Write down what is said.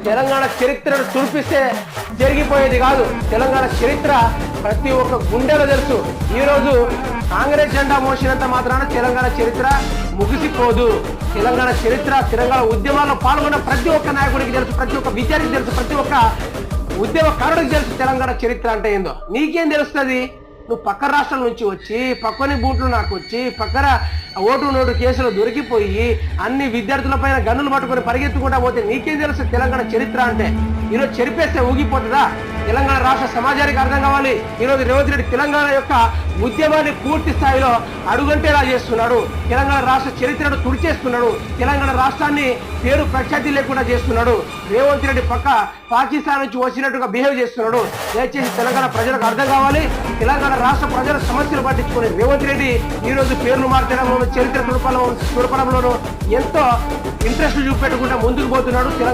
తెలంగాణ చరిత్రను తుడిపిస్తే జరిగిపోయేది కాదు. తెలంగాణ చరిత్ర ప్రతి ఒక్క గుండెలో తెలుసు. ఈరోజు కాంగ్రెస్ జెండా మోసినంత మాత్రాన తెలంగాణ చరిత్ర ముగిసిపోదు. తెలంగాణ చరిత్ర, తెలంగాణ ఉద్యమాల్లో పాల్గొన్న ప్రతి ఒక్క నాయకుడికి తెలుసు, ప్రతి ఒక్క విద్యార్థికి తెలుసు, ప్రతి ఒక్క ఉద్యమకారుడికి తెలుసు తెలంగాణ చరిత్ర అంటే ఏందో. నీకేం తెలుస్తుంది? నువ్వు పక్క రాష్ట్రాల నుంచి వచ్చి పక్కని బూట్లు నాకు వచ్చి పక్కన ఓటు నోటు కేసులు దొరికిపోయి అన్ని విద్యార్థుల పైన గన్నులు పట్టుకొని పరిగెత్తుకుంటా పోతే నీకేం తెలుసు తెలంగాణ చరిత్ర అంటే? ఈరోజు చెరిపేస్తే ఊగిపోతుందా? తెలంగాణ రాష్ట్ర సమాజానికి అర్థం కావాలి. ఈరోజు రేవంత్ రెడ్డి తెలంగాణ యొక్క ఉద్యమాన్ని పూర్తి స్థాయిలో అడుగంటేలా చేస్తున్నాడు. తెలంగాణ రాష్ట్ర చరిత్రను తుడిచేస్తున్నాడు. తెలంగాణ రాష్ట్రాన్ని పేరు ప్రఖ్యాతి లేకుండా చేస్తున్నాడు. రేవంత్ రెడ్డి పక్క పాకిస్తాన్ నుంచి వచ్చినట్టుగా బిహేవ్ చేస్తున్నాడు. దయచేసి తెలంగాణ ప్రజలకు అర్థం కావాలి. తెలంగాణ రాష్ట్ర ప్రజల సమస్యలు పట్టించుకుని రేవంత్ రెడ్డి ఈ రోజు పేర్లు మార్చడంలోనూ చరిత్ర తుడపడంలోనూ ఎంతో ఇంట్రెస్ట్ చూపెట్టుకుంటూ ముందుకు పోతున్నాడు.